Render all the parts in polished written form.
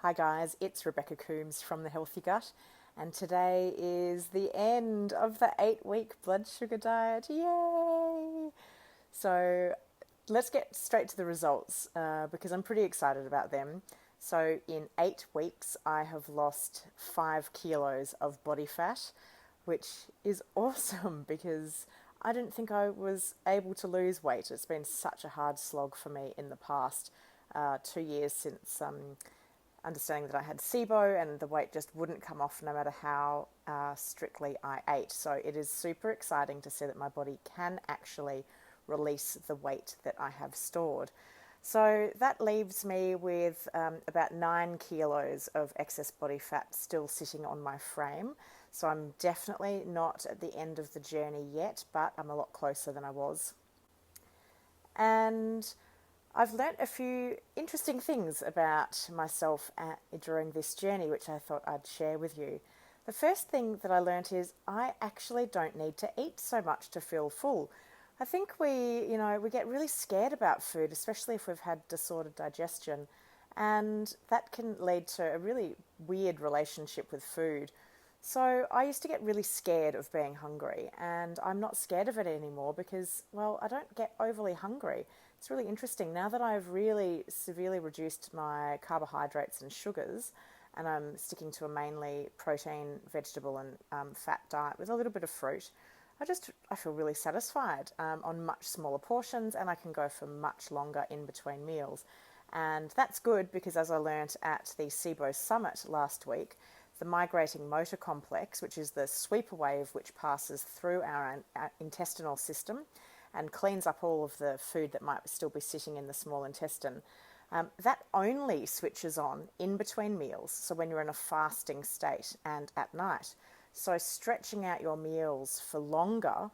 Hi guys, it's Rebecca Coombs from The Healthy Gut, and today is the end of the 8-week blood sugar diet. Yay! So let's get straight to the results because I'm pretty excited about them. So in 8 weeks, I have lost 5 kilos of body fat, which is awesome because I didn't think I was able to lose weight. It's been such a hard slog for me in the past 2 years since understanding that I had SIBO and the weight just wouldn't come off no matter how strictly I ate. So it is super exciting to see that my body can actually release the weight that I have stored. So that leaves me with about 9 kilos of excess body fat still sitting on my frame. So I'm definitely not at the end of the journey yet, but I'm a lot closer than I was. And I've learnt a few interesting things about myself during this journey, which I thought I'd share with you. The first thing that I learnt is I actually don't need to eat so much to feel full. I think we get really scared about food, especially if we've had disordered digestion, and that can lead to a really weird relationship with food. So I used to get really scared of being hungry, and I'm not scared of it anymore because, well, I don't get overly hungry. It's really interesting now that I've really severely reduced my carbohydrates and sugars, and I'm sticking to a mainly protein, vegetable, and fat diet with a little bit of fruit. I feel really satisfied on much smaller portions, and I can go for much longer in between meals. And that's good because, as I learnt at the SIBO Summit last week, the migrating motor complex, which is the sweeper wave which passes through our intestinal system and cleans up all of the food that might still be sitting in the small intestine, that only switches on in between meals, so when you're in a fasting state and at night. So stretching out your meals for longer,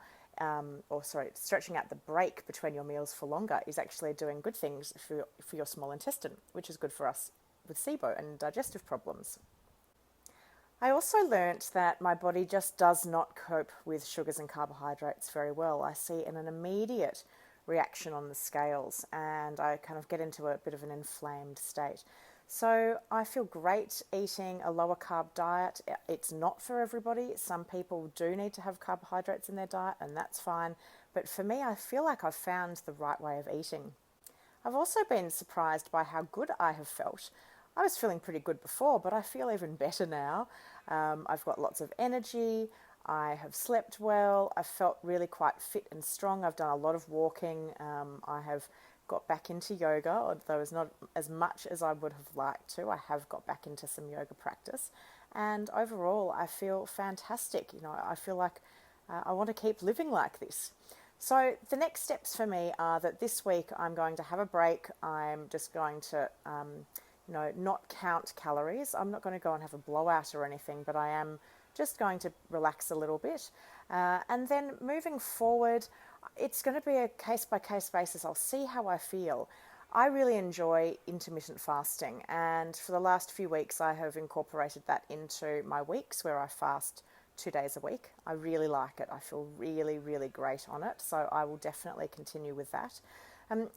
stretching out the break between your meals for longer is actually doing good things for your small intestine, which is good for us with SIBO and digestive problems. I also learnt that my body just does not cope with sugars and carbohydrates very well. I see an immediate reaction on the scales and I kind of get into a bit of an inflamed state. So I feel great eating a lower carb diet. It's not for everybody. Some people do need to have carbohydrates in their diet, and that's fine. But for me, I feel like I've found the right way of eating. I've also been surprised by how good I have felt. I was feeling pretty good before, but I feel even better now. I've got lots of energy. I have slept well. I've felt really quite fit and strong. I've done a lot of walking. I have got back into yoga, although it's not as much as I would have liked to. I have got back into some yoga practice. And overall, I feel fantastic. I feel like I want to keep living like this. So the next steps for me are that this week I'm going to have a break. I'm just going to, not count calories. I'm not going to go and have a blowout or anything, but I am just going to relax a little bit. And then moving forward, it's going to be a case-by-case basis. I'll see how I feel. I really enjoy intermittent fasting, and for the last few weeks I have incorporated that into my weeks where I fast 2 days a week. I really like it. I feel really, really great on it, so I will definitely continue with that.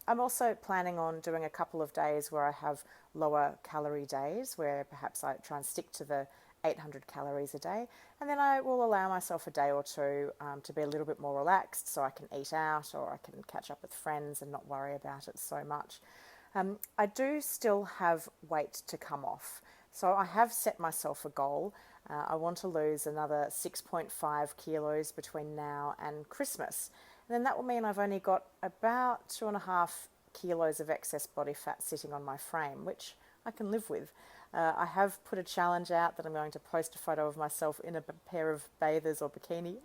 I'm also planning on doing a couple of days where I have lower calorie days, where perhaps I try and stick to the 800 calories a day, and then I will allow myself a day or two to be a little bit more relaxed so I can eat out or I can catch up with friends and not worry about it so much. I do still have weight to come off, so I have set myself a goal. I want to lose another 6.5 kilos between now and Christmas, and then that will mean I've only got about 2.5 kilos of excess body fat sitting on my frame, which I can live with. I have put a challenge out that I'm going to post a photo of myself in a pair of bathers or bikini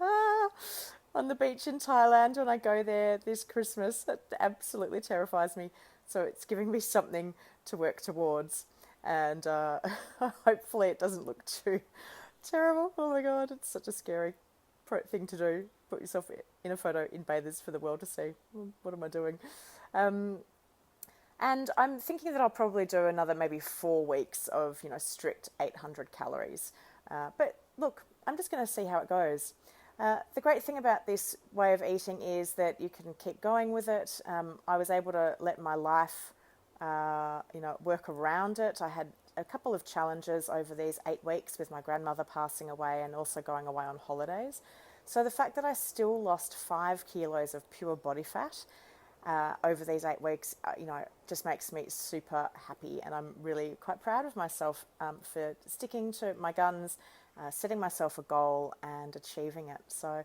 on the beach in Thailand when I go there this Christmas. That absolutely terrifies me. So it's giving me something to work towards. And hopefully it doesn't look too terrible. Oh my God, it's such a scary thing to do. Put yourself in a photo in bathers for the world to see. What am I doing? And I'm thinking that I'll probably do another maybe 4 weeks of, strict 800 calories. But look, I'm just going to see how it goes. The great thing about this way of eating is that you can keep going with it. I was able to let my life, work around it. I had a couple of challenges over these 8 weeks with my grandmother passing away and also going away on holidays. So the fact that I still lost 5 kilos of pure body fat over these 8 weeks, just makes me super happy, and I'm really quite proud of myself for sticking to my guns, setting myself a goal and achieving it. So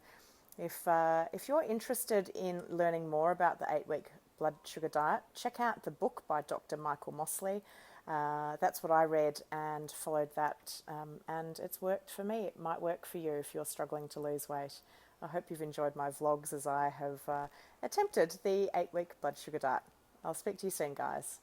if you're interested in learning more about the 8-week blood sugar diet, check out the book by Dr. Michael Mosley. That's what I read and followed that, and it's worked for me. It might work for you if you're struggling to lose weight. I hope you've enjoyed my vlogs as I have attempted the 8-week blood sugar diet. I'll speak to you soon, guys.